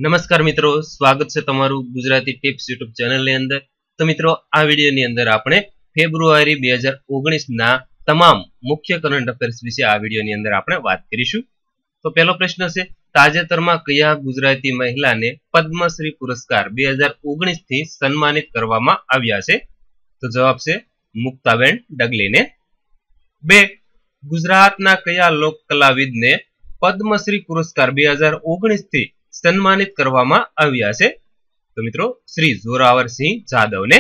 નમસ્કાર મિત્રો, સ્વાગત છે તમારું ગુજરાતી ટિપ્સ યુટ્યુબ ચેનલની અંદર। તો મિત્રો, આ વિડીયોની અંદર આપણે ફેબ્રુઆરી 2019 ના તમામ મુખ્ય કરંટ અફેર્સ વિશે આ વિડીયોની અંદર આપણે વાત કરીશું। તો પહેલો પ્રશ્ન છે, તાજેતરમાં કયા ગુજરાતી મહિલાને પદ્મશ્રી પુરસ્કાર 2019 થી સન્માનિત કરવામાં આવ્યા છે? તો જવાબ છે મુક્તાબેન ડગલીને। 2, ગુજરાતના કયા લોક કલાવિદને પદ્મશ્રી પુરસ્કાર 2019 થી સન્માનિત કરવામાં આવ્યા છે? તો મિત્રો શ્રી જોરાવરસિંહ જાદવને।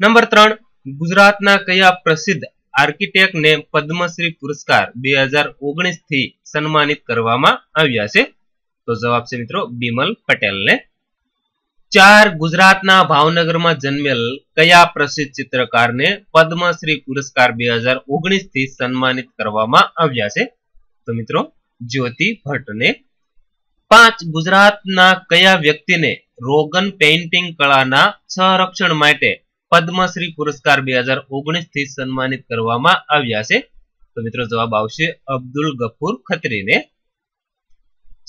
નંબર 3, ગુજરાતના કયા પ્રસિદ્ધ આર્કિટેક્ટને પદ્મશ્રી પુરસ્કાર 2019 થી સન્માનિત કરવામાં આવ્યા છે? તો જવાબ છે મિત્રો બિમલ પટેલને। 4, ગુજરાતના ભાવનગરમાં જન્મેલ કયા પ્રસિદ્ધ ચિત્રકારને પદ્મશ્રી પુરસ્કાર 2019 થી સન્માનિત કરવામાં આવ્યા છે? તો મિત્રો જ્યોતિ ભટ્ટને। 5, ગુજરાતના કયા વ્યક્તિને રોગન પેઇન્ટિંગ કળાના સંરક્ષણ માટે પદ્મશ્રી પુરસ્કાર 2019 થી સન્માનિત કરવામાં આવ્યા છે? તો મિત્રો જવાબ આવશે અબ્દુલ ગફુર ખત્રીને।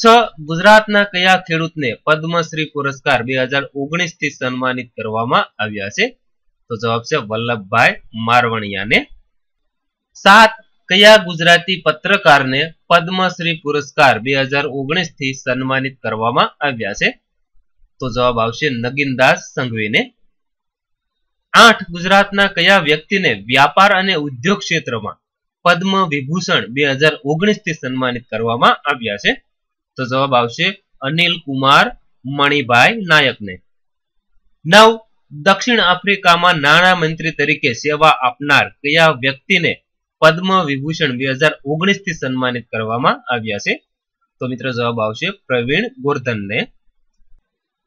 6, ગુજરાતના કયા ખેડૂતને પદ્મશ્રી પુરસ્કાર 2019 થી સન્માનિત કરવામાં આવ્યા છે? તો જવાબ છે વલ્લભભાઈ મારવણિયાને। 7, કયા ગુજરાતી પત્રકારને પદ્મશ્રી પુરસ્કાર 2019 થી સન્માનિત કરવામાં આવ્યા છે? તો જવાબ આવશે નગીનદાસ સંઘવીને। 8, ગુજરાતના કયા વ્યક્તિને વ્યાપાર અને ઉદ્યોગ ક્ષેત્રમાં પદ્મ વિભૂષણ 2019 થી સન્માનિત કરવામાં આવ્યા છે? તો જવાબ આવશે અનિલ કુમાર મણિભાઈ નાયકને। 9, દક્ષિણ આફ્રિકામાં નાણાં મંત્રી તરીકે સેવા આપનાર કયા વ્યક્તિને પદ્મ વિભૂષણ 2019 થી સન્માનિત કરવામાં આવ્યા છે? તો મિત્રો જવાબ આવશે પ્રવીણ ગોર્ધનને।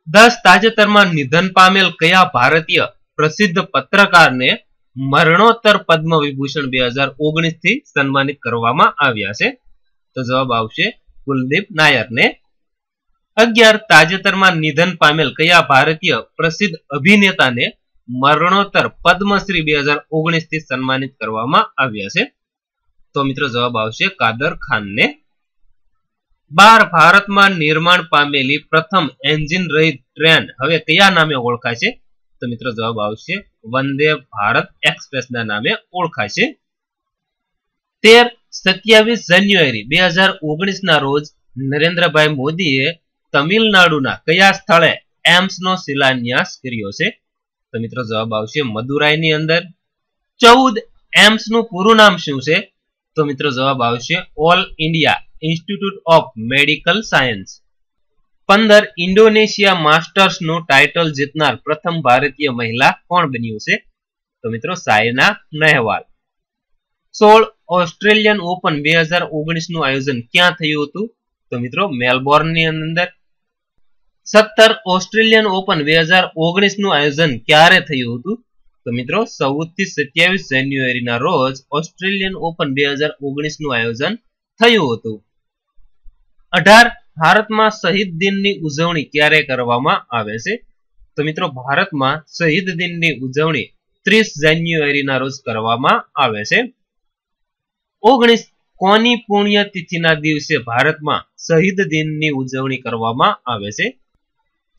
10, તાજેતરમાં નિધન પામેલ કયા ભારતીય પ્રસિદ્ધ પત્રકારને મરણોત્તર પદ્મ વિભૂષણ 2019 થી સન્માનિત કરવામાં આવ્યા છે? તો જવાબ આવશે કુલદીપ નાયરને। 11, તાજેતરમાં નિધન પામેલ કયા ભારતીય પ્રસિદ્ધ અભિનેતાને મરણોત્તર પદ્મશ્રી 2019 થી સન્માનિત કરવામાં આવ્યા છે? તો મિત્રો જવાબ આવશે કાદર ખાનને। 12, ભારતમાં નિર્માણ પામેલી પ્રથમ એન્જિન રહિત ટ્રેન હવે કયા નામે ઓળખાય છે? તો મિત્રો જવાબ આવશે વંદે ભારત એક્સપ્રેસના નામે ઓળખાય છે। 13, 27 જાન્યુઆરી 2019 ના રોજ નરેન્દ્રભાઈ મોદીએ તમિલનાડુના કયા સ્થળે એમ્સનો શિલાન્યાસ કર્યો છે? તો મિત્રો જવાબ આવશે મદુરાઈની અંદર। 14, એમ્સનું પૂરું નામ શું છે? તો મિત્રો જવાબ આવશે All India Institute of Medical Science. 15, Indonesia માસ્ટર્સનું ટાઇટલ જીતનાર પ્રથમ ભારતીય મહિલા કોણ બન્યું છે? તો મિત્રો સાયના નેહવાલ। 16, ઓસ્ટ્રેલિયન ઓપન 2019 નું આયોજન ક્યાં થયું હતું? તો મિત્રો મેલબોર્નની અંદર। 17, ઓસ્ટ્રેલિયન ઓપન 2019 નું આયોજન ક્યારે થયું હતું? તો મિત્રો 14 થી 27 જાન્યુઆરીના રોજ ઓસ્ટ્રેલિયન ઓપન 2019 નું આયોજન થયું હતું। 18, ભારતમાં શહીદ દિનની ઉજવણી ક્યારે કરવામાં આવે છે? તો મિત્રો ભારતમાં શહીદ દિનની ઉજવણી 30 જાન્યુઆરીના રોજ કરવામાં આવે છે। 19, કોની પુણ્યતિથિના દિવસે ભારતમાં શહીદ દિનની ઉજવણી કરવામાં આવે છે?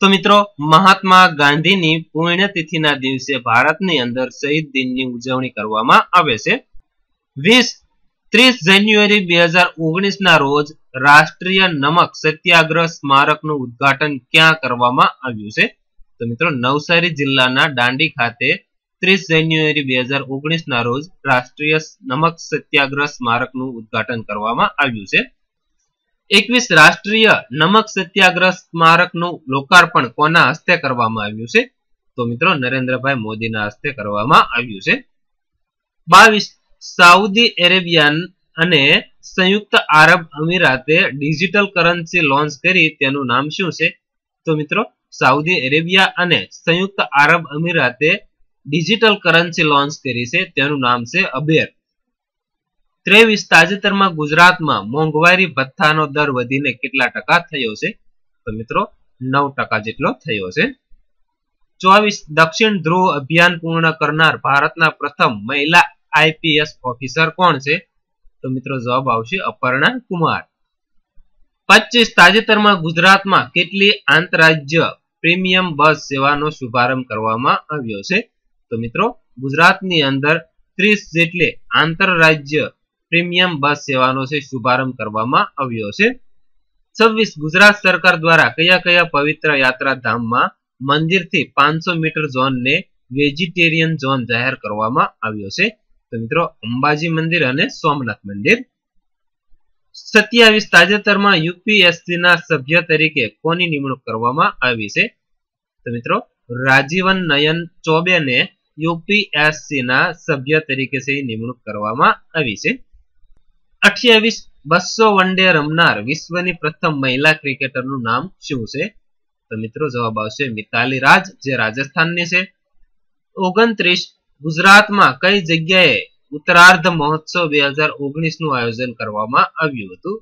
તો મિત્રો મહાત્મા ગાંધીની પુણ્યતિથિના દિવસે ભારતની અંદર શહીદ દિનની ઉજવણી કરવામાં આવે છે। 20, 30 જાન્યુઆરી 2019 ના રોજ રાષ્ટ્રીય નમક સત્યાગ્રહ સ્મારકનું ઉદ્ઘાટન ક્યાં કરવામાં આવ્યું છે? તો મિત્રો નવસારી જિલ્લાના દાંડી ખાતે 30 જાન્યુઆરી 2019 ના રોજ રાષ્ટ્રીય નમક સત્યાગ્રહ સ્મારકનું ઉદ્ઘાટન કરવામાં આવ્યું છે। 21, રાષ્ટ્રીય નમક સત્યાગ્રહ સ્મારકનું લોકાર્પણ કોના હસ્તે કરવામાં આવ્યું છે? તો મિત્રો નરેન્દ્રભાઈ મોદીના હસ્તે કરવામાં આવ્યું છે। 22, સાઉદી અરેબિયા અને સંયુક્ત આરબ અમીરાતે ડિજિટલ કરન્સી લોન્ચ કરી તેનું નામ શું છે? તો મિત્રો સાઉદી અરેબિયા અને સંયુક્ત આરબ અમીરાતે ડિજિટલ કરન્સી લોન્ચ કરી છે, તેનું નામ છે અબેર। 23, તાજેતરમાં ગુજરાતમાં મોંઘવારી ભથ્થાનો દર વધીને કેટલા ટકા થયો છે? તો મિત્રો 9% જેટલો થયો છે। 24, દક્ષિણ ધ્રુવ અભિયાન પૂર્ણ કરનાર ભારતના પ્રથમ મહિલા આઈપીએસ ઓફિસર કોણ છે? તો મિત્રો જવાબ આવશે અપર્ણા કુમાર। 25 તાજેતરમાં ગુજરાતમાં કેટલી આંતરરાજ્ય પ્રીમિયમ બસ સેવાનો શુભારંભ કરવામાં આવ્યો છે? તો મિત્રો ગુજરાતની અંદર 30 જેટલી આંતરરાજ્ય પ્રીમિયમ બસ સેવાનો છે શુભારંભ કરવામાં આવ્યો છે. 26 ગુજરાત સરકાર દ્વારા કયા કયા પવિત્ર યાત્રા ધામમાં મંદિરથી 500 મીટર ઝોનને વેજીટેરિયન ઝોન જાહેર કરવામાં આવ્યો છે? તો મિત્રો અંબાજી મંદિર અને સોમનાથ મંદિર. 27 તાજેતરમાં યુપીએસસી ના સભ્ય તરીકે કોની નિમણૂક કરવામાં આવી છે? તો મિત્રો રાજીવન નયન ચોબેને યુપીએસસી ના સભ્ય તરીકે નિમણૂક કરવામાં આવી છે. 28 200 વન ડે રમનાર વિશ્વની પ્રથમ મહિલા ક્રિકેટરનું નામ શું છે? તો મિત્રો જવાબ આવશે મિતાલી રાજ, જે રાજસ્થાનની છે. 29 ગુજરાતમાં કઈ જગ્યાએ ઉત્તરાર્ધ મહોત્સવ 2019 નું આયોજન કરવામાં આવ્યું હતું?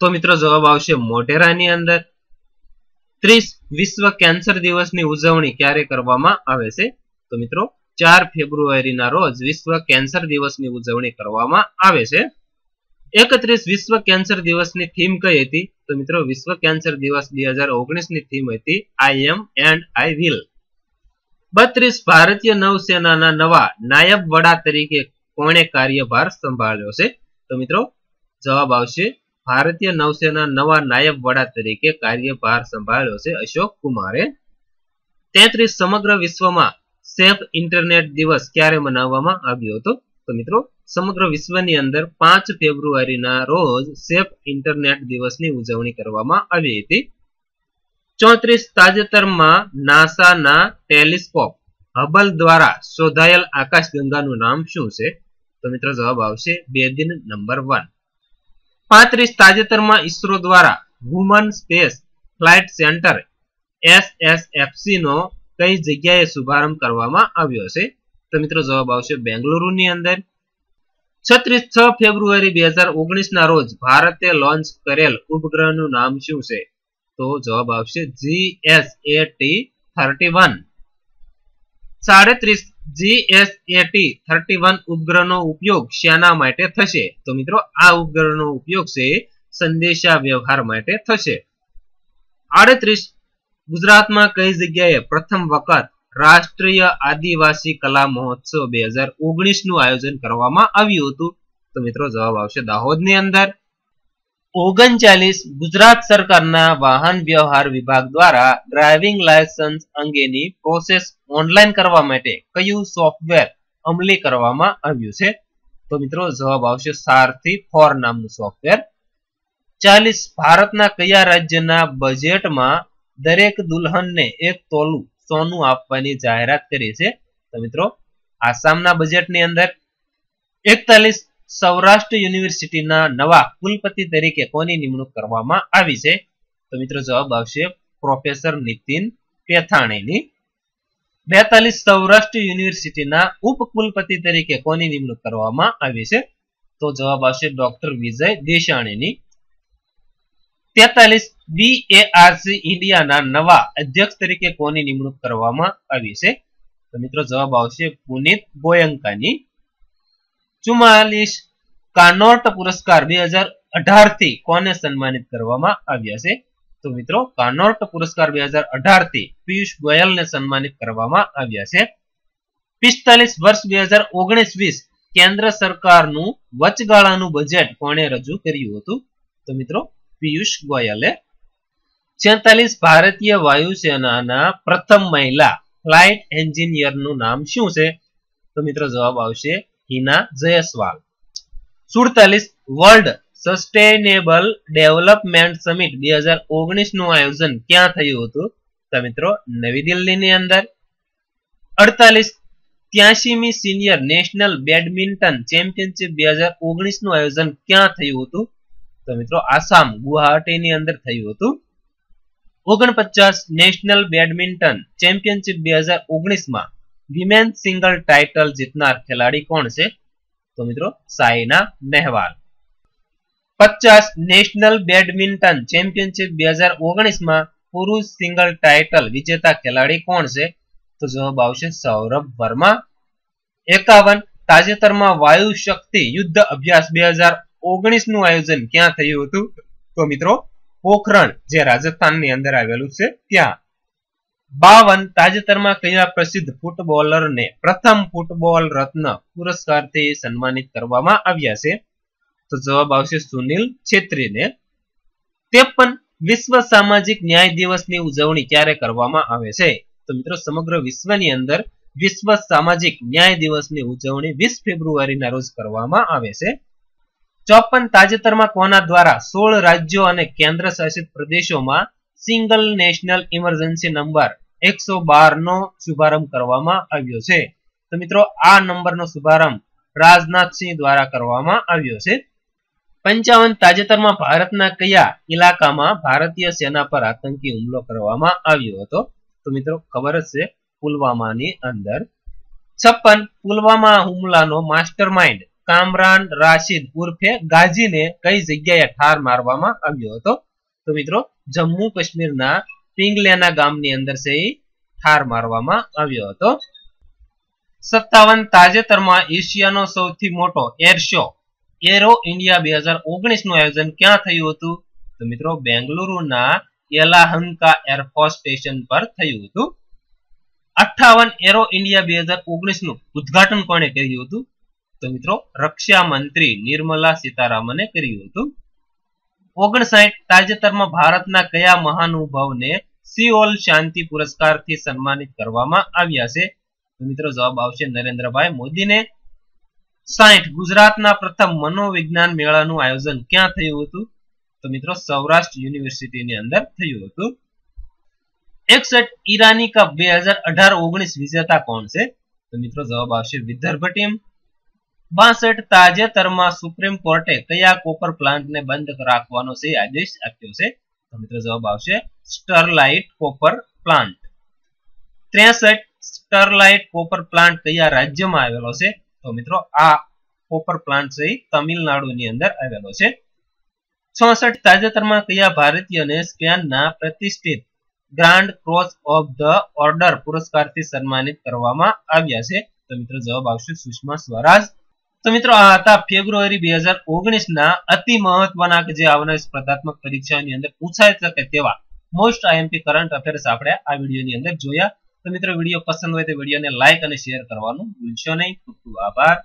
તો મિત્રો જવાબ આવશે મોઢેરાની અંદર. 30 વિશ્વ કેન્સર દિવસની ઉજવણી ક્યારે કરવામાં આવે છે? તો મિત્રો 4 ફેબ્રુઆરીના રોજ વિશ્વ કેન્સર દિવસની ઉજવણી કરવામાં આવે છે. 31 વિશ્વ કેન્સર દિવસની થીમ કઈ હતી? તો મિત્રો વિશ્વ કેન્સર દિવસ 2019 ની થીમ હતી આઈ એમ એન્ડ આઈ વિલ. 32 ભારતીય નૌસેનાના નવા નાયબ વડા તરીકે કોણે કાર્યભાર સંભાળ્યો છે? તો મિત્રો જવાબ આવશે ભારતીય નૌસેના નવા નાયબ વડા તરીકે કાર્યભાર સંભાળ્યો છે અશોક કુમારે. 33 સમગ્ર વિશ્વમાં સેફ ઇન્ટરનેટ દિવસ ક્યારે મનાવવામાં આવ્યો હતો? તો મિત્રો સમગ્ર વિશ્વની અંદર 5 ફેબ્રુઆરીના રોજ સેફ ઇન્ટરનેટ દિવસની ઉજવણી કરવામાં આવી હતી. 34 તાજેતરમાં નાસાના ટેલિસ્કોપ હબલ દ્વારા શોધાયેલ આકાશગંગાનું નામ શું છે? તો મિત્રો જવાબ આવશે બેદિન નંબર 1. 35 તાજેતરમાં ઇસરો દ્વારા વુમન સ્પેસ ફ્લાઇટ સેન્ટર એસએસએફસી નો કઈ જગ્યાએ શુભારંભ કરવામાં આવ્યો છે? તો મિત્રો જવાબ આવશે બેંગલુરુની અંદર. 6 ફેબ્રુઆરી 2019 ના રોજ ભારતે લોન્ચ કરેલ ઉપગ્રહનું નામ શું છે? તો જવાબ આવશે GSAT-31. 37 GSAT-31 ઉપગ્રહનો ઉપયોગ શાના માટે થશે? તો મિત્રો આ ઉપગ્રહનો ઉપયોગ છે સંદેશા વ્યવહાર માટે થશે. 38 ગુજરાતમાં કઈ જગ્યાએ પ્રથમ વખત રાષ્ટ્રીય આદિવાસી કલા મહોત્સવ 2019 નું આયોજન કરવામાં આવ્યું હતું? તો મિત્રો જવાબ આવશે દાહોદની અંદર. 39 ગુજરાત સરકારના વાહન વ્યવહાર વિભાગ દ્વારા ડ્રાઇવિંગ લાયસન્સ અંગેની પ્રોસેસ ઓનલાઈન કરવા માટે કયું સોફ્ટવેર અમલી કરવામાં આવ્યું છે? તો મિત્રો જવાબ આવશે સારથી 4 નામનું સોફ્ટવેર. 40 ભારતના કયા રાજ્યના બજેટમાં દરેક દુલ્હનને 1 તોલું સોનું આપવાની જાહેરાત કરી છે? તો મિત્રો આસામના બજેટની અંદર. 41 સૌરાષ્ટ્ર યુનિવર્સિટીના નવા કુલપતિ તરીકે કોની નિમણૂક કરવામાં આવી છે? તો મિત્રો જવાબ આવશે પ્રોફેસર નીતિન પેથાણીની. 42 સૌરાષ્ટ્ર યુનિવર્સિટીના ઉપકુલપતિ તરીકે કોની નિમણૂક કરવામાં આવી છે? તો જવાબ આવશે ડોક્ટર વિજય દેશાણીની. 43 બીએઆરસી ઇન્ડિયાના નવા અધ્યક્ષ તરીકે કોની નિમણૂક કરવામાં આવી છે? તો મિત્રો જવાબ આવશે પુનિત ગોયંકાની. 44 કાર્નોટ પુરસ્કાર 2018 થી કોને સન્માનિત કરવામાં આવ્યા છે? તો મિત્રો કાર્નોટ પુરસ્કાર 2018 થી પિયુષ ગોયલને સન્માનિત કરવામાં આવ્યા છે. 45 વર્ષ 2019-20 કેન્દ્ર સરકારનું વચગાળાનું બજેટ કોણે રજૂ કર્યું હતું? તો મિત્રો પિયુષ ગોયલે. 46 ભારતીય વાયુસેનાના પ્રથમ મહિલા ફ્લાઇટ એન્જિનિયરનું નામ શું છે? તો મિત્રો જવાબ આવશે Hina Jaiswal. 47 world sustainable development summit 2019 નું આયોજન ક્યાં થયું હતું? તો મિત્રો નવી દિલ્હીની અંદર. 48 83મી સિનિયર નેશનલ બેડમિન્ટન ચેમ્પિયનશિપ 2019 નું આયોજન ક્યાં થયું હતું? તો મિત્રો આસામ ગુવાહાટીની અંદર થયું હતું. 49 નેશનલ બેડમિન્ટન ચેમ્પિયનશિપ 2019 માં વિમેન સિંગલ ટાઇટલ જીતનાર ખેલાડી કોણ છે? તો મિત્રો Saina Nehwal. 50 national badminton championship 2019 માં પુરુષ સિંગલ ટાઇટલ વિજેતા ખેલાડી કોણ છે? તો જવાબ આવશે સૌરભ વર્મા. 51 તાજેતરમાં વાયુ શક્તિ યુદ્ધ અભ્યાસ 2019 નું આયોજન ક્યાં થયું હતું? તો મિત્રો પોખરણ જે રાજસ્થાનની અંદર આવેલું છે ત્યાં. 52 તાજેતરમાં કયા પ્રસિદ્ધ ફૂટબોલરને પ્રથમ ફૂટબોલ રત્ન પુરસ્કારથી સન્માનિત કરવામાં આવ્યા છે? તો જવાબ આવશે સુનિલ છેત્રીને. 53 વિશ્વ સામાજિક ન્યાય દિવસની ઉજવણી ક્યારે કરવામાં આવે છે? તો મિત્રો સમગ્ર વિશ્વની અંદર વિશ્વ સામાજિક ન્યાય દિવસની ઉજવણી 20 ફેબ્રુઆરીના રોજ કરવામાં આવે છે. 54 તાજેતરમાં કોના દ્વારા 16 રાજ્યો અને કેન્દ્ર શાસિત પ્રદેશોમાં સિંગલ નેશનલ ઇમરજન્સી નંબર 112 નો શુભારંભ કરવામાં આવ્યો છે? તો મિત્રો આ નંબરનો શુભારંભ રાજનાથસિંહ દ્વારા કરવામાં આવ્યો છે. 55 તાજેતરમાં ભારતના કયા ઇલાકામાં ભારતીય સેના પર આતંકી હુમલો કરવામાં આવ્યો હતો? તો મિત્રો ખબર જ છે, પુલવામાની અંદર. 56 પુલવામા હુમલાનો માસ્ટરમાઇન્ડ કામરાન રાશિદ ઉર્ફે ગાજીને કઈ જગ્યાએ ઠાર મારવામાં આવ્યો હતો? તો મિત્રો જમ્મુ કાશ્મીરના પિંગલેના ગામની અંદર છે ઠાર મારવામાં આવ્યો હતો. 57 તાજેતરમાં એશિયાનો સૌથી મોટો એર શો એરો ઇન્ડિયા 2019 નું આયોજન ક્યાં થયું હતું? તો મિત્રો બેંગલુરુના યેલાહંકા એરફોર્સ સ્ટેશન પર થયું હતું. 58 એરો ઇન્ડિયા 2019 નું ઉદ્ઘાટન કોણે કર્યું હતું? તો મિત્રો રક્ષા મંત્રી નિર્મલા સીતારામને કર્યું હતું. 59 તાજેતરમાં ભારતના કયા મહાનુભાવને સિઓલ શાંતિ પુરસ્કારથી સન્માનિત કરવામાં આવ્યા છે? તો મિત્રો જવાબ આવશે નરેન્દ્રભાઈ મોદીને. 60 ગુજરાતના પ્રથમ મનોવિજ્ઞાન મેળાનું આયોજન ક્યાં થયું હતું? તો મિત્રો સૌરાષ્ટ્ર યુનિવર્સિટીની અંદર થયું હતું. 61 ઈરાની કપ 2018-19 વિજેતા કોણ છે? તો મિત્રો જવાબ આવશે વિદર્ભ ટીમ. 62 તાજેતરમાં સુપ્રીમ કોર્ટે કયા કોપર પ્લાન્ટને બંધ રાખવાનો છે આદેશ આપ્યો છે? તો મિત્રો જવાબ આવશે Sterlite copper plant. 63 Sterlite copper plant કયા રાજ્યમાં આવેલો છે? તો મિત્રો આ કોપર પ્લાન્ટ છે તમિલનાડુની અંદર આવેલો છે. 66 તાજેતરમાં કયા ભારતીયને સ્પેનના પ્રતિષ્ઠિત grand cross of the order પુરસ્કારથી સન્માનિત કરવામાં આવ્યા છે? તો મિત્રો જવાબ આવશે સુષ્મા સ્વરાજ. તો મિત્રો આ હતા ફેબ્રુઆરી 2019 ના અતિ મહત્વના જે આવનારી સ્પર્ધાત્મક પરીક્ષાઓની અંદર પૂછાઈ શકે તેવા મોસ્ટ આઈએમપી કરંટ અફેર્સ આપણે આ વિડીયોની અંદર જોયા. તો મિત્રો વિડીયો પસંદ હોય તો વિડીયોને લાઈક અને શેર કરવાનું ભૂલશો નહીં. ખૂબ ખૂબ આભાર.